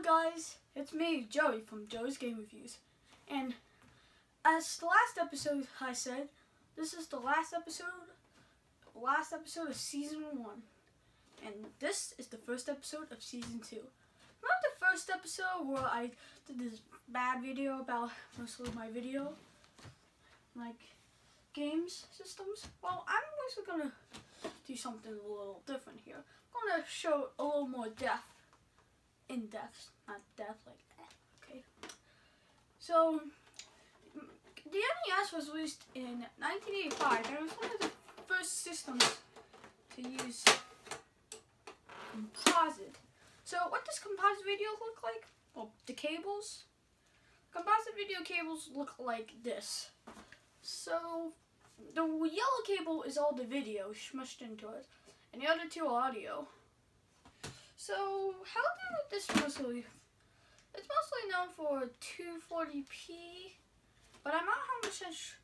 guys, it's me, Joey from Joey's Game Reviews, and as the last episode I said, this is the last episode of Season 1, and this is the first episode of Season 2. Remember the first episode where I did this bad video about mostly my video, like games systems? Well, I'm also gonna do something a little different here. I'm gonna show a little more depth. In depth, not depth, like okay. So the NES was released in 1985, and it was one of the first systems to use composite. So what does composite video look like? Well, the cables. Composite video cables look like this. So the yellow cable is all the video smushed into it, and the other two are audio. So how did this mostly? It's mostly known for 240p, but I'm not 100%.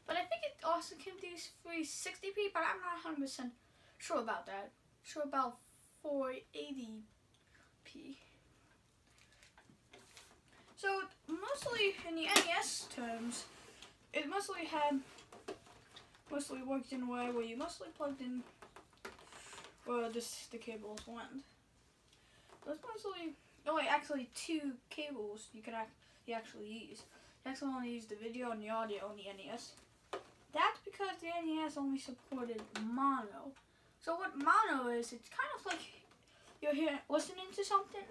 But I think it also can do 360p, but I'm not 100% sure about that. Sure about 480p. So mostly in the NES terms, it mostly worked in a way where you mostly plugged in where the cables went. There's mostly actually two cables you actually use. You actually only use the video and the audio on the NES. That's because the NES only supported mono. So what mono is, it's kind of like you're here listening to something,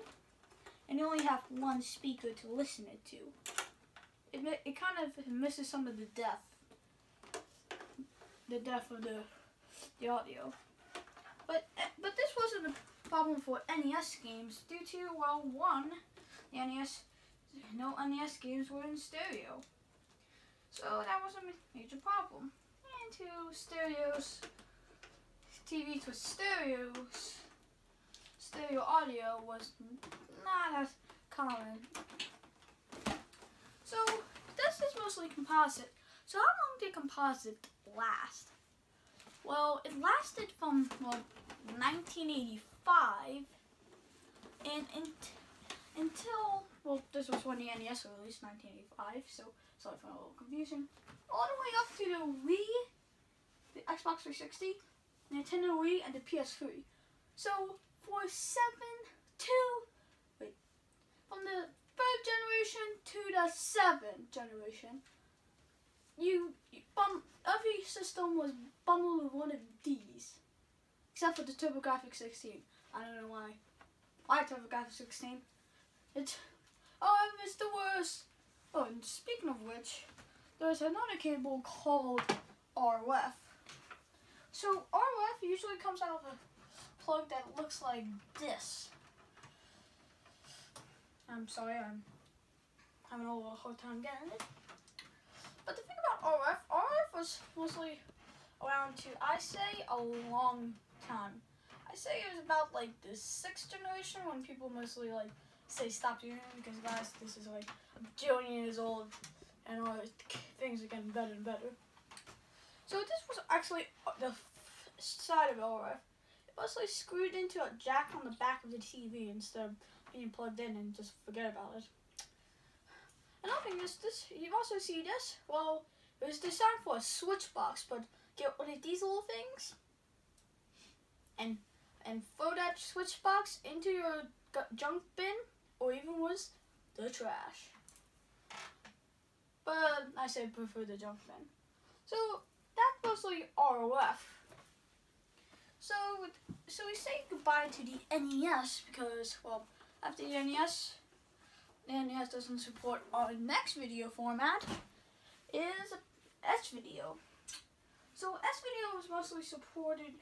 and you only have one speaker to listen it to. It kind of misses some of the depth of the audio. But this wasn't a problem for NES games due to, well, one, no NES games were in stereo, so that was a major problem. And two, TVs with stereo audio was not as common. So this is mostly composite. So how long did composite last? Well, it lasted from 1985 and until, well, this was when the NES released, 1985, so sorry for a little confusion, all the way up to the Wii, the Xbox 360, Nintendo Wii, and the PS3. So from the third generation to the seventh generation, every system was bundled with one of these, except for the TurboGrafx 16. I don't know why. Why TurboGrafx 16? It's the worst. Oh, and speaking of which, there's another cable called RF. So RF usually comes out of a plug that looks like this. I'm sorry, I'm having a little hard time getting it. But the thing about RF was mostly around to, I say, a long time. I say it was about like the 6th generation when people mostly like say stop doing it because guys, this is like a billion years old and all things are getting better and better. So this was actually the side of RF. It mostly screwed into a jack on the back of the TV instead of being plugged in and just forget about it. Another thing is this, you also see this, well, it was designed for a switch box, but get one of these little things and throw that switch box into your junk bin, or even worse, the trash. But I say prefer the junk bin. So that's mostly ROF. So we say goodbye to the NES because, well, after the NES doesn't support our next video format, is S-video. So S-video was mostly supported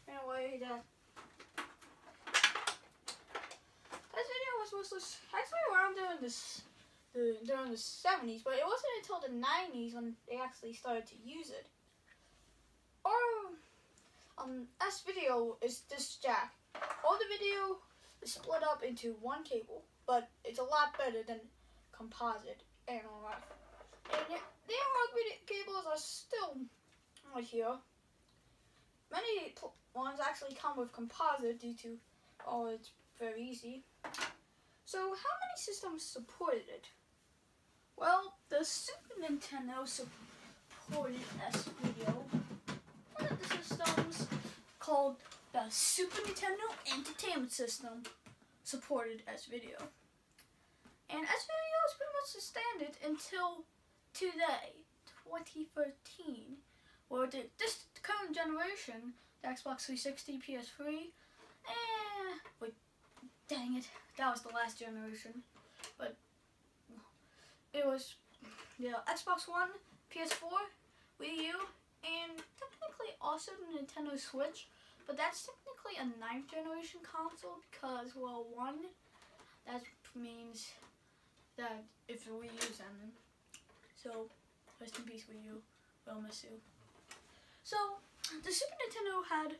in a way that S-video was mostly actually around during the 70s, but it wasn't until the 90s when they actually started to use it. S-video is this jack. All the video is split up into one cable, but it's a lot better than composite and RF. And the analog cables are still right here. Many ones actually come with composite due to, oh, it's very easy. So how many systems supported it? Well, the Super Nintendo supported S-Video. One of the systems called the Super Nintendo Entertainment System supported S-Video. And S-Video is pretty much the standard until today, 2013, where this current generation, the Xbox 360, PS3, wait, dang it, that was the last generation, but it was Xbox One, PS4, Wii U, and technically also the Nintendo Switch, but that's technically a 9th generation console because, well, one, that means that if the Wii U's ending. So, rest in peace Wii U, we'll miss you. So, the Super Nintendo had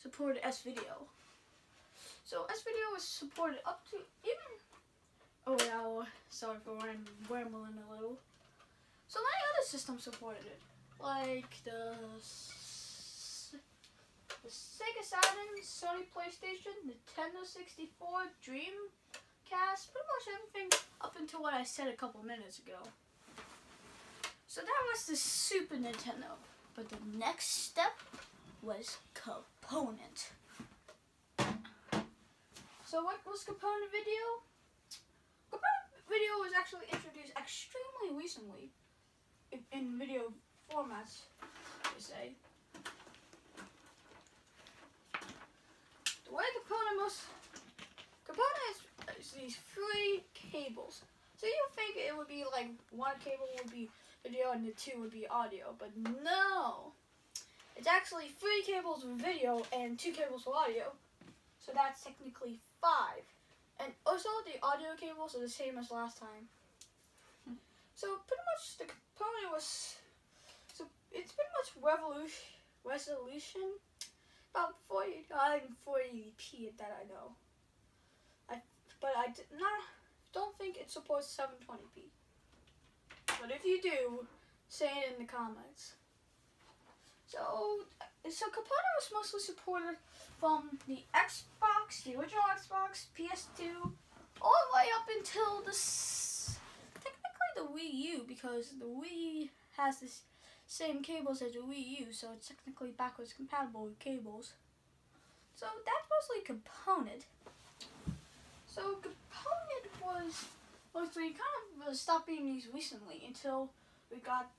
supported S-Video. So, S-Video was supported up to even, oh yeah, sorry for rambling a little. So many other systems supported it, like the Sega Saturn, Sony PlayStation, Nintendo 64, Dreamcast, pretty much everything up until what I said a couple minutes ago. So that was the Super Nintendo, but the next step was component. So what was component video? Component video was actually introduced extremely recently in video formats, they say. The way component is these 3 cables. So you think it would be like one cable would be video and the 2 would be audio, but no. It's actually 3 cables for video and 2 cables for audio. So that's technically 5. And also the audio cables are the same as last time. So pretty much the component was, so it's pretty much resolution, about 480p that I know. But I don't think it supports 720p. But if you do, say it in the comments. So component was mostly supported from the Xbox, the original Xbox, PS2, all the way up until technically the Wii U, because the Wii has the same cables as the Wii U, so it's technically backwards compatible with cables. So that's mostly component. So component was mostly kind of stopped being used recently until we got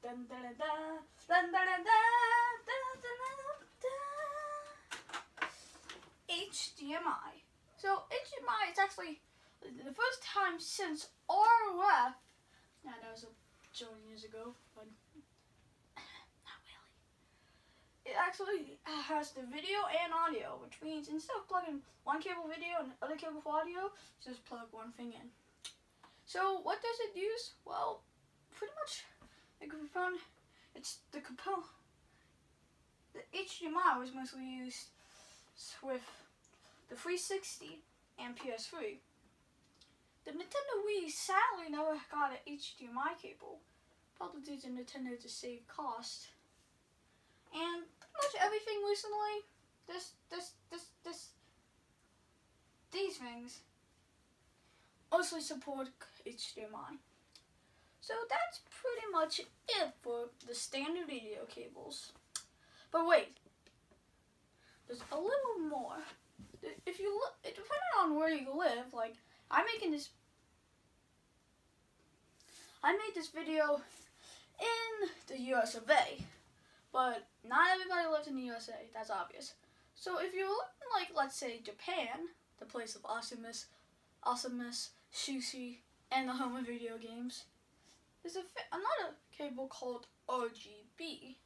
HDMI. So HDMI is actually the first time since RF. Yeah, that was a zillion years ago, but not really. It actually has the video and audio, which means instead of plugging one cable video and the other cable for audio, just plug one thing in. So what does it use? Well, pretty much the component. The HDMI was mostly used with the 360 and PS3. The Nintendo Wii sadly never got an HDMI cable, probably due to Nintendo to save cost. And pretty much everything recently, these things mostly support HDMI. So that's pretty much it for the standard video cables. But wait, there's a little more. If you look, depending on where you live, like I made this video in the US of A, but not everybody lives in the USA, that's obvious. So if you're looking like, let's say, Japan, the place of awesomeness, sushi, and the home of video games, there's another cable called RGB,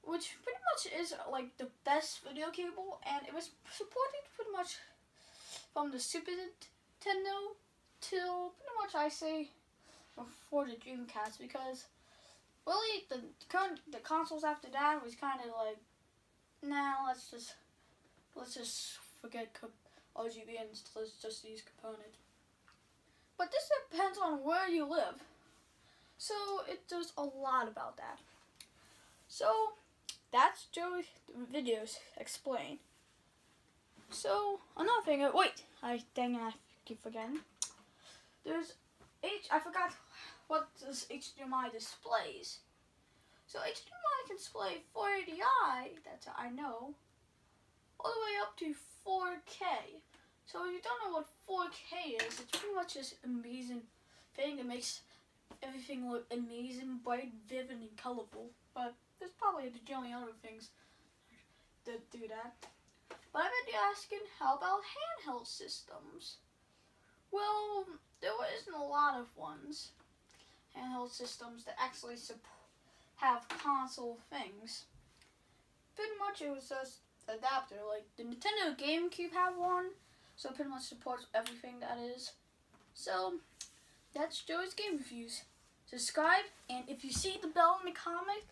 which pretty much is like the best video cable, and it was supported pretty much from the Super Nintendo till pretty much I say before the Dreamcast, because really the consoles after that was kind of like, nah, let's just forget RGB and let's just use component. But this depends on where you live, so there's a lot about that. So that's Joey's videos explained. So another thing, wait, dang it, I keep forgetting. There's I forgot what this HDMI displays. So HDMI can display 480i, that's I know, all the way up to 4K. So if you don't know what 4K is, it's pretty much this amazing thing that makes everything look amazing, bright, vivid, and colorful. But there's probably a bajillion other things that do that. But I bet you're asking, how about handheld systems? Well, there isn't a lot of ones. Handheld systems that actually have console things. Pretty much it was just adapter. Like the Nintendo GameCube had one, so it pretty much supports everything that is. So that's Joey's Game Reviews. Subscribe, and if you see the bell in the comic,